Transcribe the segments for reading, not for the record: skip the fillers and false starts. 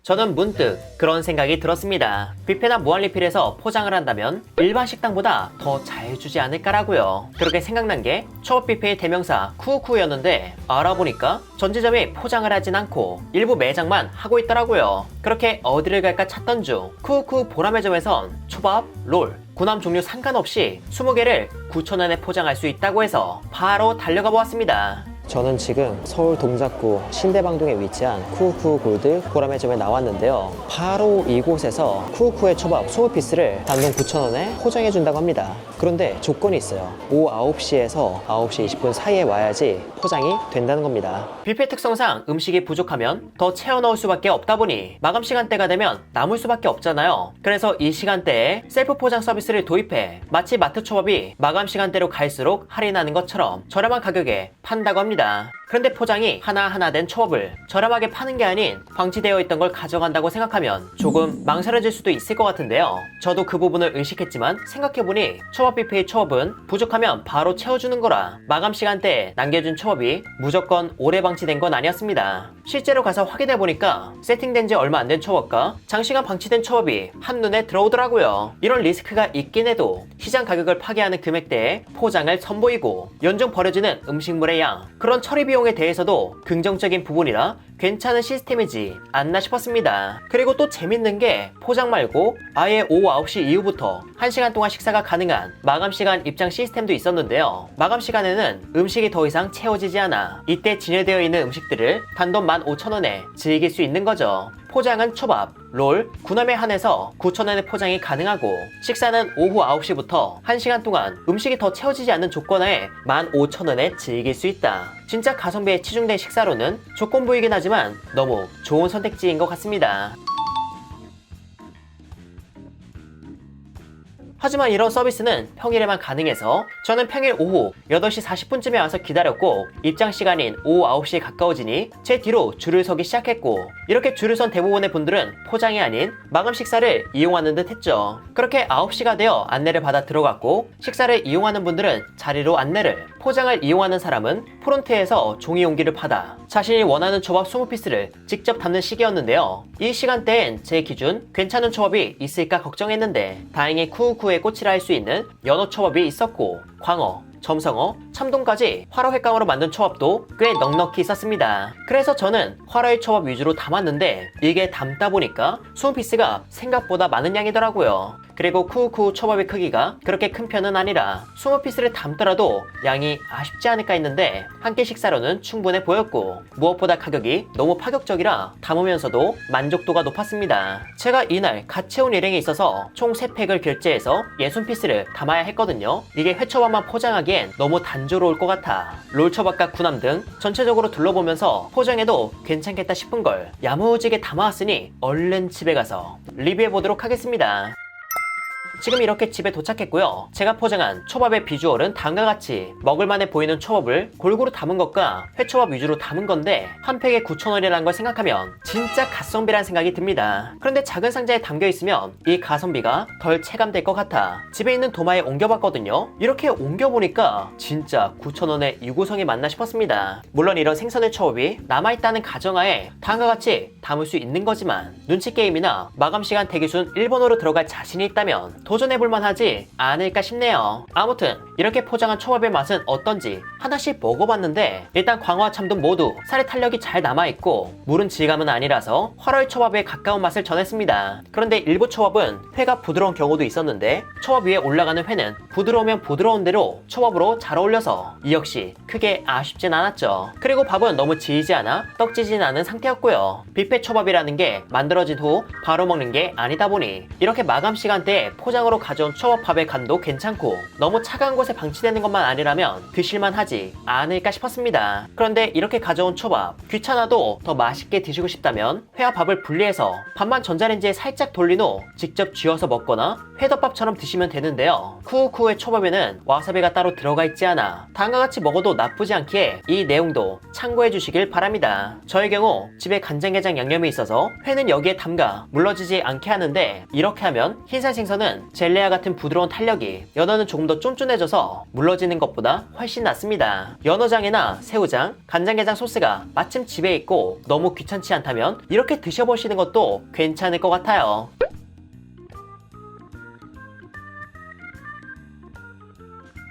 저는 문득 그런 생각이 들었습니다. 뷔페나 무한리필에서 포장을 한다면 일반 식당보다 더 잘 주지 않을까라고요. 그렇게 생각난 게 초밥 뷔페의 대명사 쿠우쿠우였는데 알아보니까 전지점이 포장을 하진 않고 일부 매장만 하고 있더라고요. 그렇게 어디를 갈까 찾던 중 쿠우쿠우 보라매점에선 초밥, 롤, 구남 종류 상관없이 20개를 9,000원에 포장할 수 있다고 해서 바로 달려가 보았습니다. 저는 지금 서울 동작구 신대방동에 위치한 쿠우쿠우 골드 보라매점에 나왔는데요. 바로 이곳에서 쿠우쿠우의 초밥 20피스를 단돈 9,000원에 포장해준다고 합니다. 그런데 조건이 있어요. 오후 9시에서 9시 20분 사이에 와야지 포장이 된다는 겁니다. 뷔페 특성상 음식이 부족하면 더 채워 넣을 수밖에 없다 보니 마감 시간대가 되면 남을 수밖에 없잖아요. 그래서 이 시간대에 셀프 포장 서비스를 도입해 마치 마트 초밥이 마감 시간대로 갈수록 할인하는 것처럼 저렴한 가격에 판다고 합니다. 그런데 포장이 하나하나 된 초밥을 저렴하게 파는 게 아닌 방치되어 있던 걸 가져간다고 생각하면 조금 망설여질 수도 있을 것 같은데요. 저도 그 부분을 의식했지만 생각해보니 초밥 뷔페의 초밥은 부족하면 바로 채워주는 거라 마감 시간대에 남겨준 초밥이 무조건 오래 방치된 건 아니었습니다. 실제로 가서 확인해보니까 세팅된 지 얼마 안 된 초밥과 장시간 방치된 초밥이 한눈에 들어오더라고요. 이런 리스크가 있긴 해도 시장 가격을 파괴하는 금액대에 포장을 선보이고 연중 버려지는 음식물의 양, 그런 처리 비용에 대해서도 긍정적인 부분이라 괜찮은 시스템이지 않나 싶었습니다. 그리고 또 재밌는 게 포장 말고 아예 오후 9시 이후부터 1시간 동안 식사가 가능한 마감시간 입장 시스템도 있었는데요. 마감시간에는 음식이 더 이상 채워지지 않아 이때 진열되어 있는 음식들을 단돈 15,000원에 즐길 수 있는 거죠. 포장은 초밥, 롤, 구남에 한해서 9,000원에 포장이 가능하고 식사는 오후 9시부터 1시간 동안 음식이 더 채워지지 않는 조건하에 15,000원에 즐길 수 있다. 진짜 가성비에 치중된 식사로는 조건부이긴 하지만 너무 좋은 선택지인 것 같습니다. 하지만 이런 서비스는 평일에만 가능해서 저는 평일 오후 8시 40분쯤에 와서 기다렸고 입장 시간인 오후 9시에 가까워지니 제 뒤로 줄을 서기 시작했고 이렇게 줄을 선 대부분의 분들은 포장이 아닌 마감 식사를 이용하는 듯 했죠. 그렇게 9시가 되어 안내를 받아 들어갔고 식사를 이용하는 분들은 자리로 안내를, 포장을 이용하는 사람은 프론트에서 종이 용기를 받아 자신이 원하는 초밥 20피스를 직접 담는 시기였는데요. 이 시간대엔 제 기준 괜찮은 초밥이 있을까 걱정했는데 다행히 쿠우쿠우에 꼬치라 할 수 있는 연어 초밥이 있었고 광어, 점성어, 참돔까지 화로 횟감으로 만든 초밥도 꽤 넉넉히 있었습니다. 그래서 저는 화로의 초밥 위주로 담았는데 이게 담다 보니까 20피스가 생각보다 많은 양이더라고요. 그리고 쿠우쿠우 초밥의 크기가 그렇게 큰 편은 아니라 20피스를 담더라도 양이 아쉽지 않을까 했는데 한 끼 식사로는 충분해 보였고 무엇보다 가격이 너무 파격적이라 담으면서도 만족도가 높았습니다. 제가 이날 갓 채운 일행이 있어서 총 3팩을 결제해서 60피스를 담아야 했거든요. 이게 회초밥만 포장하기엔 너무 단조로울 것 같아 롤초밥과 구남 등 전체적으로 둘러보면서 포장해도 괜찮겠다 싶은 걸 야무지게 담아왔으니 얼른 집에 가서 리뷰해보도록 하겠습니다. 지금 이렇게 집에 도착했고요. 제가 포장한 초밥의 비주얼은 다음과 같이 먹을만해 보이는 초밥을 골고루 담은 것과 회초밥 위주로 담은 건데 한 팩에 9,000원이라는 걸 생각하면 진짜 가성비란 생각이 듭니다. 그런데 작은 상자에 담겨있으면 이 가성비가 덜 체감될 것 같아 집에 있는 도마에 옮겨봤거든요. 이렇게 옮겨보니까 진짜 9,000원의 유구성이 맞나 싶었습니다. 물론 이런 생선의 초밥이 남아있다는 가정하에 다음과 같이 담을 수 있는 거지만 눈치게임이나 마감시간 대기순 1번으로 들어갈 자신이 있다면 도전해볼만 하지 않을까 싶네요. 아무튼 이렇게 포장한 초밥의 맛은 어떤지 하나씩 먹어봤는데 일단 광어와 참돔 모두 살의 탄력이 잘 남아있고 물은 질감은 아니라서 화로의 초밥에 가까운 맛을 전했습니다. 그런데 일부 초밥은 회가 부드러운 경우도 있었는데 초밥 위에 올라가는 회는 부드러우면 부드러운 대로 초밥으로 잘 어울려서 이 역시 크게 아쉽진 않았죠. 그리고 밥은 너무 질지 않아 떡지진 않은 상태였고요. 뷔페 초밥이라는 게 만들어진 후 바로 먹는 게 아니다 보니 이렇게 마감 시간대에 포장으로 가져온 초밥밥의 간도 괜찮고 너무 차가운 곳에 방치되는 것만 아니라면 드실만 하지 않을까 싶었습니다. 그런데 이렇게 가져온 초밥 귀찮아도 더 맛있게 드시고 싶다면 회와 밥을 분리해서 밥만 전자레인지에 살짝 돌린 후 직접 쥐어서 먹거나 회덮밥처럼 드시면 되는데요. 쿠우쿠우의 쿠우쿠의 초밥에는 와사비가 따로 들어가 있지 않아 다음과 같이 먹어도 나쁘지 않기에 이 내용도 참고해 주시길 바랍니다. 저의 경우 집에 간장게장 양념이 있어서 회는 여기에 담가 물러지지 않게 하는데, 이렇게 하면 흰살 생선은 젤리와 같은 부드러운 탄력이, 연어는 조금 더 쫀쫀해져서 물러지는 것보다 훨씬 낫습니다. 연어장이나 새우장, 간장게장 소스가 마침 집에 있고 너무 귀찮지 않다면 이렇게 드셔보시는 것도 괜찮을 것 같아요.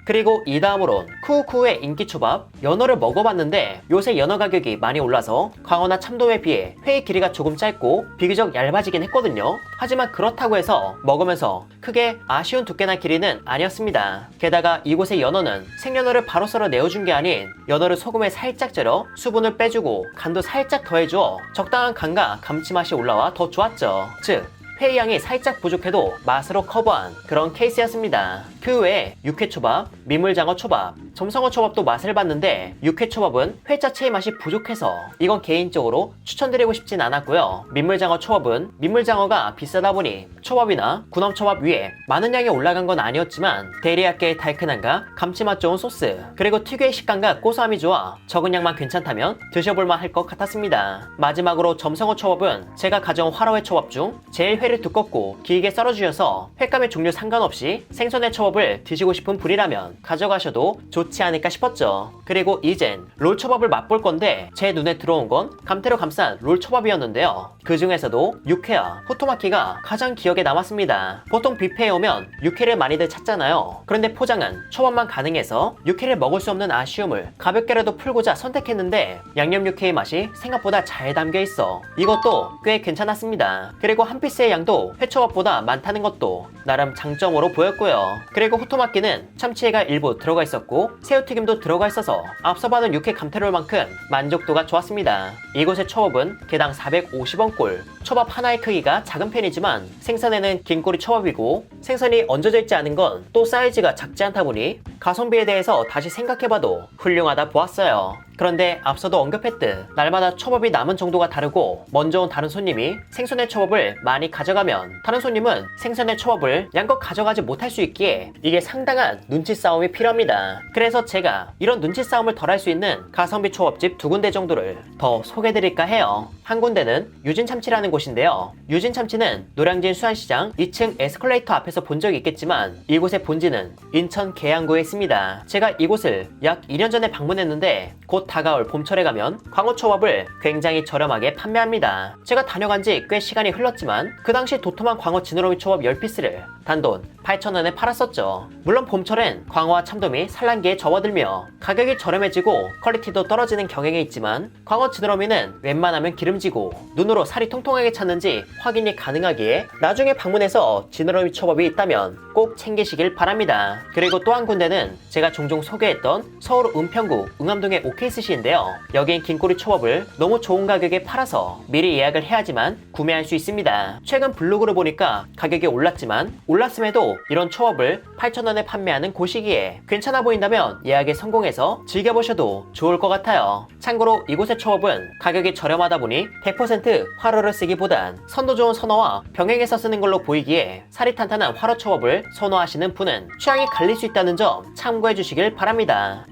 그리고 이 다음으론 쿠우쿠의 인기초밥 연어를 먹어봤는데, 요새 연어 가격이 많이 올라서 광어나 참돔에 비해 회의 길이가 조금 짧고 비교적 얇아지긴 했거든요. 하지만 그렇다고 해서 먹으면서 크게 아쉬운 두께나 길이는 아니었습니다. 게다가 이곳의 연어는 생연어를 바로 썰어 내어준 게 아닌 연어를 소금에 살짝 절여 수분을 빼주고 간도 살짝 더해줘 적당한 간과 감칠맛이 올라와 더 좋았죠. 즉 회의양이 살짝 부족해도 맛으로 커버한 그런 케이스였습니다. 그 외에 육회초밥, 민물장어 초밥, 점성어 초밥도 맛을 봤는데, 육회초밥은 회 자체의 맛이 부족해서 이건 개인적으로 추천드리고 싶진 않았고요. 민물장어 초밥은 민물장어가 비싸다 보니 초밥이나 군함초밥 위에 많은 양이 올라간 건 아니었지만 데리야끼의 달큰함과 감칠맛 좋은 소스, 그리고 특유의 식감과 고소함이 좋아 적은 양만 괜찮다면 드셔볼만 할 것 같았습니다. 마지막으로 점성어 초밥은 제가 가져온 화로회 초밥 중 제일 회를 두껍고 길게 썰어주셔서 횟감의 종류 상관없이 생선의 초밥을 드시고 싶은 분이라면 가져가셔도 좋지 않을까 싶었죠. 그리고 이젠 롤초밥을 맛볼 건데, 제 눈에 들어온 건 감태로 감싼 롤초밥이었는데요. 그 중에서도 육회와 후토마키가 가장 기억에 남았습니다. 보통 뷔페에 오면 육회를 많이들 찾잖아요. 그런데 포장은 초밥만 가능해서 육회를 먹을 수 없는 아쉬움을 가볍게라도 풀고자 선택했는데, 양념 육회의 맛이 생각보다 잘 담겨 있어 이것도 꽤 괜찮았습니다. 그리고 한 피스의 양도 회초밥보다 많다는 것도 나름 장점으로 보였고요. 그리고 후토마키는 참치회가 일부 들어가 있었고 새우튀김도 들어가 있어서 앞서 받은 육회 감태롤만큼 만족도가 좋았습니다. 이곳의 초밥은 개당 450원꼴. 초밥 하나의 크기가 작은 편이지만 생선에는 긴 꼬리 초밥이고 생선이 얹어져 있지 않은 건 또 사이즈가 작지 않다 보니 가성비에 대해서 다시 생각해봐도 훌륭하다 보았어요. 그런데 앞서도 언급했듯 날마다 초밥이 남은 정도가 다르고, 먼저 온 다른 손님이 생선의 초밥을 많이 가져가면 다른 손님은 생선의 초밥을 양껏 가져가지 못할 수 있기에 이게 상당한 눈치 싸움이 필요합니다. 그래서 제가 이런 눈치 싸움을 덜 할 수 있는 가성비 초밥집 두 군데 정도를 더 소개해드릴까 해요. 한 군데는 유진참치라는 곳인데요. 유진참치는 노량진 수안시장 2층 에스컬레이터 앞에서 본 적이 있겠지만 이곳의 본지는 인천 계양구에 있습니다. 제가 이곳을 약 2년 전에 방문했는데 곧 다가올 봄철에 가면 광어초밥을 굉장히 저렴하게 판매합니다. 제가 다녀간 지 꽤 시간이 흘렀지만 그 당시 도톰한 광어 지느러미 초밥 10피스를 단돈 8,000원에 팔았었죠. 물론 봄철엔 광어와 참돔이 산란기에 접어들며 가격이 저렴해지고 퀄리티도 떨어지는 경향이 있지만, 광어 지느러미는 웬만하면 기름지고 눈으로 살이 통통하게 찼는지 확인이 가능하기에 나중에 방문해서 지느러미 초밥이 있다면 꼭 챙기시길 바랍니다. 그리고 또 한 군데는 제가 종종 소개했던 서울 은평구 응암동의 오케이스시인데요. 여긴 긴꼬리 초밥을 너무 좋은 가격에 팔아서 미리 예약을 해야지만 구매할 수 있습니다. 최근 블로그를 보니까 가격이 올랐지만 올랐음에도 이런 초밥을 8,000원에 판매하는 곳이기에 괜찮아 보인다면 예약에 성공해서 즐겨보셔도 좋을 것 같아요. 참고로 이곳의 초밥은 가격이 저렴하다 보니 100% 화로를 쓰기보단 선도 좋은 선어와 병행해서 쓰는 걸로 보이기에 살이 탄탄한 화로 초밥을 선호하시는 분은 취향이 갈릴 수 있다는 점 참고해 주시길 바랍니다.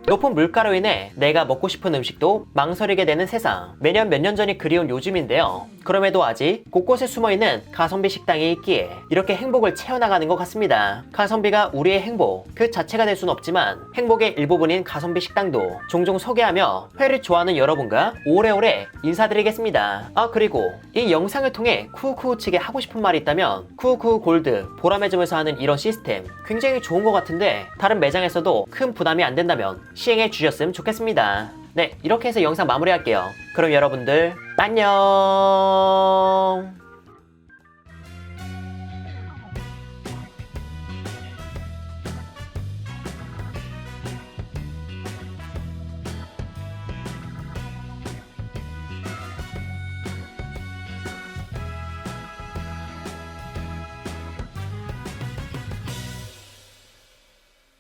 높은 물가로 인해 내가 먹고 싶은 음식도 망설이게 되는 세상. 매년 몇 년 전이 그리운 요즘인데요. 그럼에도 아직 곳곳에 숨어있는 가성비 식당이 있기에 이렇게 행복을 채워나가는 것 같습니다. 가성비가 우리의 행복 그 자체가 될 순 없지만 행복의 일부분인 가성비 식당도 종종 소개하며 회를 좋아하는 여러분과 오래오래 인사드리겠습니다. 그리고 이 영상을 통해 쿠우쿠우 측에 하고 싶은 말이 있다면, 쿠우쿠우 골드 보라매점에서 하는 이런 시스템 굉장히 좋은 것 같은데 다른 매장에서도 큰 부담이 안 된다면 시행해 주셨으면 좋겠습니다. 네, 이렇게 해서 영상 마무리할게요. 그럼 여러분들 안녕.